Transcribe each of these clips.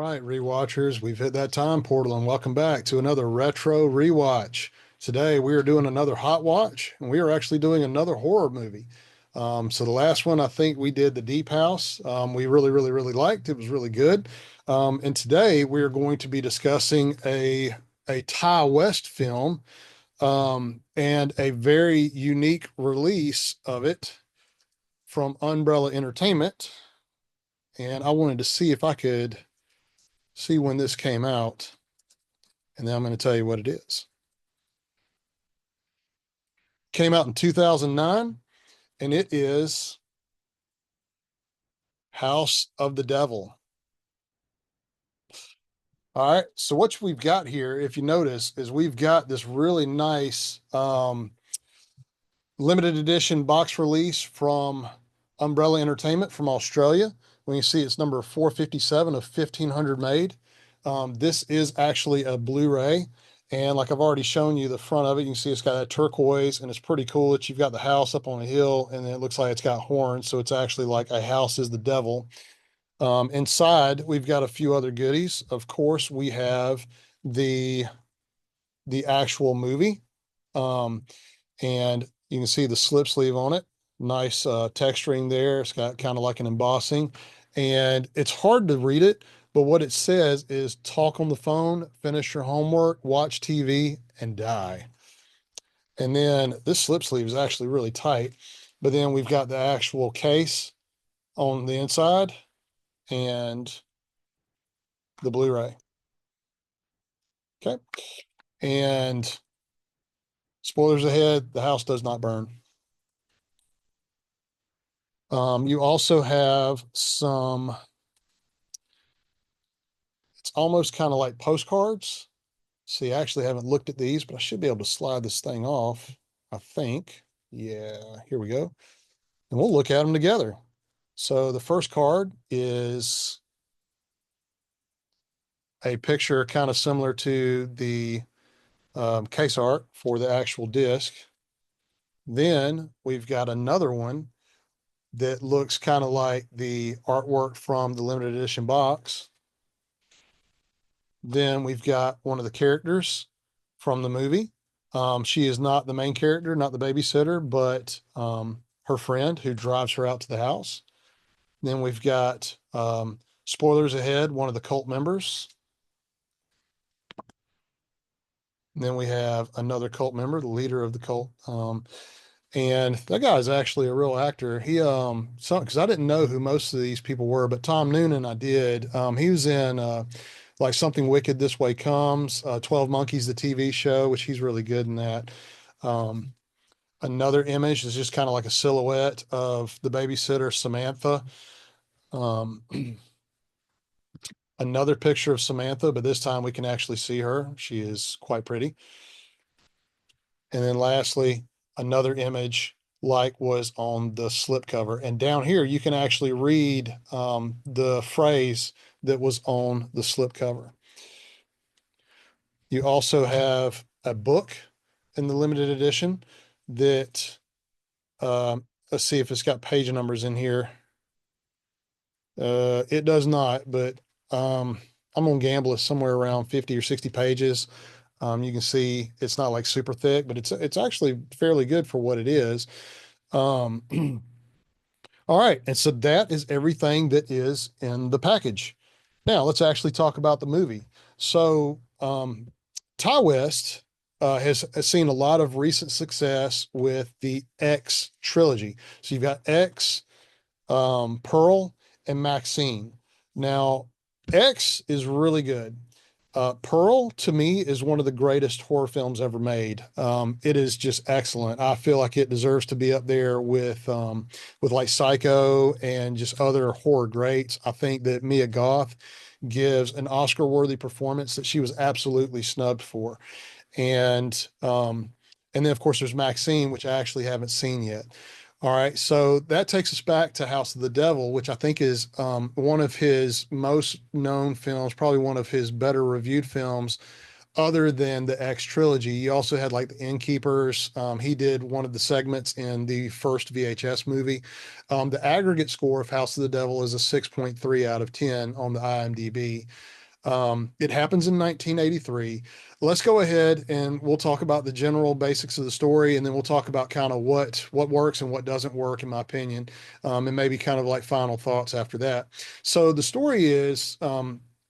right, rewatchers, we've hit that time portal and welcome back to another retro rewatch. Today we are doing another hot watch and we are actually doing another horror movie. So the last one I think we did the Deep House. We really liked. It was really good. And today we are going to be discussing a Ty West film and a very unique release of it from Umbrella Entertainment. And I wanted to see if I could see when this came out, and then I'm going to tell you what it is. Came out in 2009, and it is House of the Devil. All right, so what we've got here, if you notice, is we've got this really nice limited edition box release from Umbrella Entertainment from Australia. When you see it's number 457 of 1500 made. This is actually a Blu-ray. And like I've already shown you the front of it, you can see it's got that turquoise and it's pretty cool that you've got the house up on a hill and then it looks like it's got horns. So it's actually like a house is the devil. Inside, we've got a few other goodies. Of course, we have the actual movie. And you can see the slip sleeve on it. Nice texturing there. It's got kind of like an embossing. And it's hard to read it, but what it says is talk on the phone, finish your homework, watch TV, and die. And then this slip sleeve is actually really tight. But then we've got the actual case on the inside and the Blu-ray. Okay. And spoilers ahead, the house does not burn. You also have some, it's almost kind of like postcards. See, I actually haven't looked at these, but I should be able to slide this thing off, I think. Yeah, here we go. And we'll look at them together. So the first card is a picture kind of similar to the case art for the actual disc. Then we've got another one that looks kind of like the artwork from the limited edition box. Then we've got one of the characters from the movie. She is not the main character, not the babysitter, but her friend who drives her out to the house. Then we've got, spoilers ahead, one of the cult members. And then we have another cult member, the leader of the cult. And that guy is actually a real actor. He, because I didn't know who most of these people were, but Tom Noonan, I did. He was in like Something Wicked This Way Comes, 12 Monkeys, the TV show, which he's really good in that. Another image is just kind of like a silhouette of the babysitter, Samantha. Another picture of Samantha, but this time we can actually see her. She is quite pretty. And then lastly, another image like was on the slipcover. And down here, you can actually read the phrase that was on the slipcover. You also have a book in the limited edition that, let's see if it's got page numbers in here. It does not, but I'm gonna gamble it's somewhere around 50 or 60 pages. You can see it's not like super thick, but it's actually fairly good for what it is. All right, and so that is everything that is in the package. Now let's actually talk about the movie. So Ty West has seen a lot of recent success with the X trilogy. So you've got X, Pearl, and Maxine. Now, X is really good. Pearl to me is one of the greatest horror films ever made. It is just excellent. I feel like it deserves to be up there with like Psycho and just other horror greats. I think that Mia Goth gives an Oscar-worthy performance that she was absolutely snubbed for. And then of course there's Maxine, which I actually haven't seen yet. All right, so that takes us back to House of the Devil, which I think is one of his most known films, probably one of his better reviewed films, other than the X trilogy. You also had like the Innkeepers. He did one of the segments in the first VHS movie. The aggregate score of House of the Devil is a 6.3 out of 10 on the IMDb. It happens in 1983. Let's go ahead and we'll talk about the general basics of the story, and then we'll talk about kind of what works and what doesn't work, in my opinion, and maybe kind of like final thoughts after that. So the story is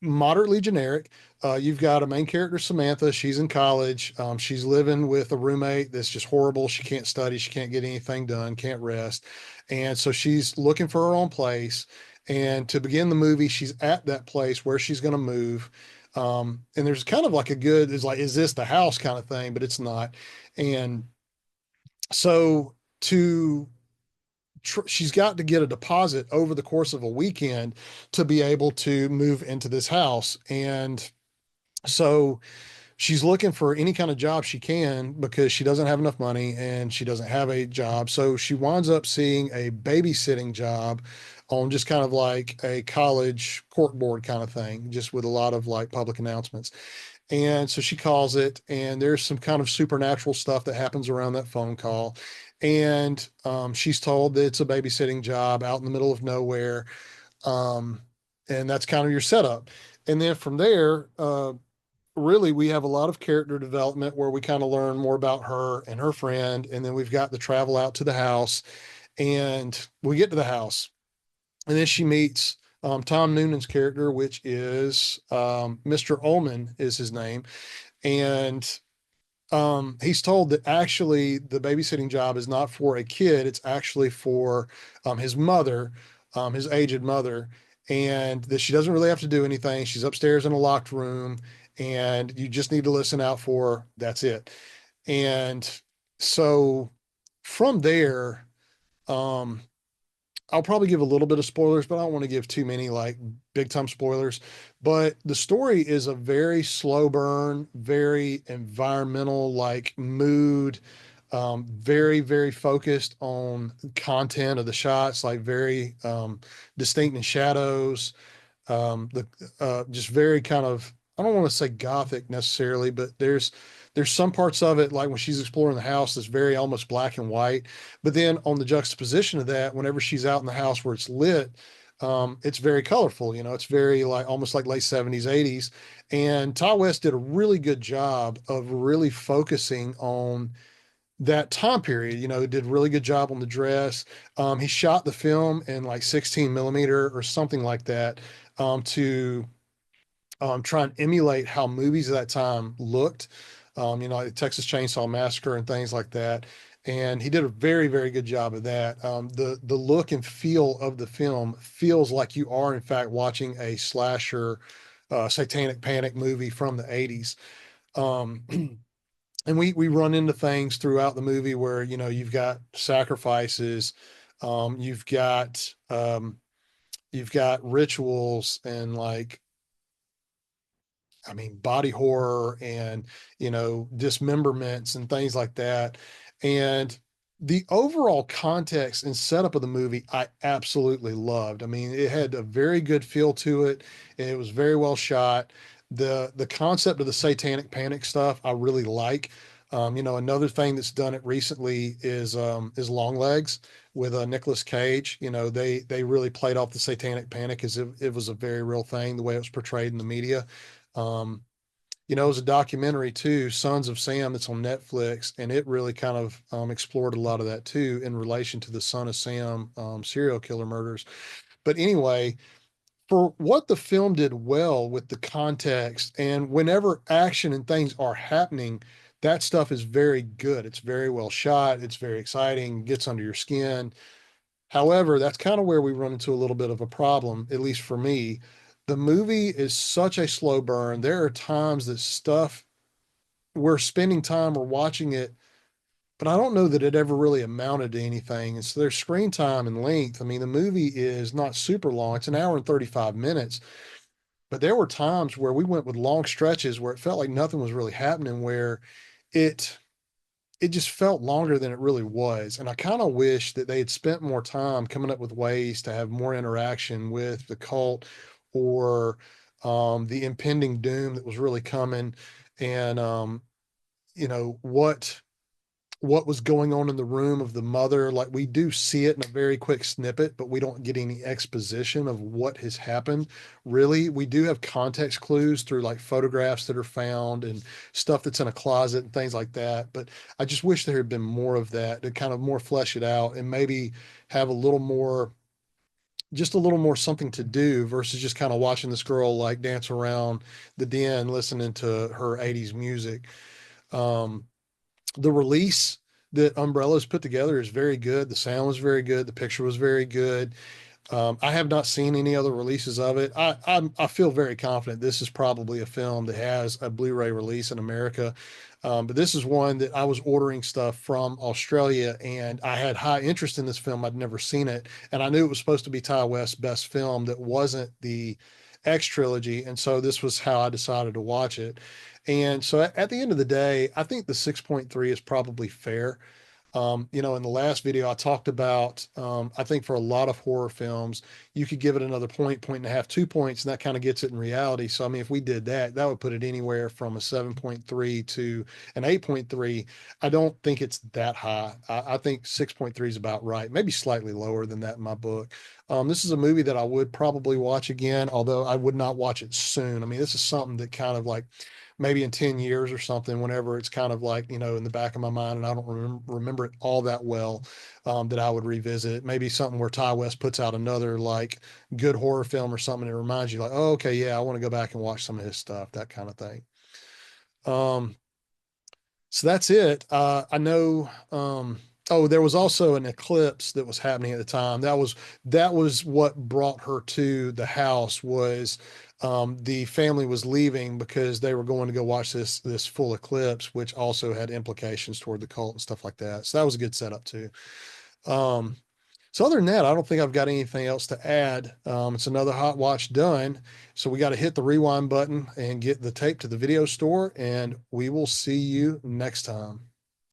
moderately generic. You've got a main character, Samantha. She's in college. She's living with a roommate that's just horrible. She can't study. She can't get anything done. Can't rest, and so she's looking for her own place. And to begin the movie, she's at that place where she's going to move. And there's kind of like a good, is like, is this the house kind of thing? But it's not. And so to, she's got to get a deposit over the course of a weekend to be able to move into this house. And so she's looking for any kind of job she can because she doesn't have enough money and she doesn't have a job. So she winds up seeing a babysitting job on just kind of like a college cork board kind of thing, just with a lot of like public announcements. And so she calls it, and there's some kind of supernatural stuff that happens around that phone call. And she's told that it's a babysitting job out in the middle of nowhere. Um, and that's kind of your setup. And then from there, really we have a lot of character development where we kind of learn more about her and her friend, and then we've got the travel out to the house, and we get to the house, and then she meets Tom Noonan's character, which is Mr. Ullman is his name. And he's told that actually the babysitting job is not for a kid, it's actually for his mother, his aged mother, and that she doesn't really have to do anything. She's upstairs in a locked room, and you just need to listen out for her. That's it. And so from there, um, I'll probably give a little bit of spoilers, but I don't want to give too many like big time spoilers. But the story is a very slow burn, very environmental, like mood, very, very focused on content of the shots, like very distinct in shadows, the just very kind of, I don't want to say gothic necessarily, but there's some parts of it like when she's exploring the house that's very almost black and white. But then on the juxtaposition of that, whenever she's out in the house where it's lit, it's very colorful. You know, it's very like almost like late 70s, 80s. And Ty West did a really good job of really focusing on that time period. You know, did a really good job on the dress. He shot the film in like 16 millimeter or something like that, to try and emulate how movies of that time looked. You know, like the Texas Chainsaw Massacre and things like that. And he did a very, very good job of that. The look and feel of the film feels like you are in fact watching a slasher, satanic panic movie from the 80s. Um, and we run into things throughout the movie where, you know, you've got sacrifices, you've you've got rituals and like, I mean, body horror and, you know, dismemberments and things like that. And the overall context and setup of the movie, I absolutely loved. I mean, it had a very good feel to it. And it was very well shot. The concept of the satanic panic stuff, I really like. You know, another thing that's done it recently is Long Legs with Nicolas Cage. You know, they really played off the satanic panic as if it was a very real thing, the way it was portrayed in the media. Um, you know, it was a documentary too, Sons of Sam, that's on Netflix, and it really kind of explored a lot of that too in relation to the Son of Sam serial killer murders. But anyway, for what the film did well with the context, and whenever action and things are happening, that stuff is very good. It's very well shot. It's very exciting, gets under your skin. However, that's kind of where we run into a little bit of a problem, at least for me. The movie is such a slow burn. There are times that stuff we're spending time or watching it, but I don't know that it ever really amounted to anything. And so there's screen time and length. I mean, the movie is not super long. It's an hour and 35 minutes, but there were times where we went with long stretches where it felt like nothing was really happening, where it it just felt longer than it really was. And I kind of wish that they had spent more time coming up with ways to have more interaction with the cult or the impending doom that was really coming. And, you know, what was going on in the room of the mother. Like we do see it in a very quick snippet, but we don't get any exposition of what has happened. Really, we do have context clues through like photographs that are found and stuff that's in a closet and things like that. But I just wish there had been more of that to kind of more flesh it out and maybe have a little more, just a little more something to do versus just kind of watching this girl like dance around the den listening to her 80s music. Um, the release that Umbrella's put together is very good. The sound was very good. The picture was very good. I have not seen any other releases of it. I feel very confident this is probably a film that has a Blu-ray release in America. But this is one that I was ordering stuff from Australia, and I had high interest in this film. I'd never seen it, and I knew it was supposed to be Ty West's best film that wasn't the X trilogy, and so this was how I decided to watch it. And so at the end of the day, I think the 6.3 is probably fair. In the last video, I talked about, I think for a lot of horror films, you could give it another point, point and a half, 2 points, and that kind of gets it in reality. So, I mean, if we did that, that would put it anywhere from a 7.3 to an 8.3. I don't think it's that high. I think 6.3 is about right, maybe slightly lower than that in my book. This is a movie that I would probably watch again, although I would not watch it soon. I mean, this is something that kind of like maybe in 10 years or something, whenever it's kind of like, in the back of my mind and I don't remember it all that well, that I would revisit it. Maybe something where Ty West puts out another like good horror film or something that reminds you like, oh, okay, yeah, I want to go back and watch some of his stuff, that kind of thing. Um, so that's it. I know. Oh, there was also an eclipse that was happening at the time. That was what brought her to the house. Was the family was leaving because they were going to go watch this full eclipse, which also had implications toward the cult and stuff like that. So that was a good setup too. Um, so other than that, I don't think I've got anything else to add. It's another hot watch done. So we got to hit the rewind button and get the tape to the video store, and we will see you next time.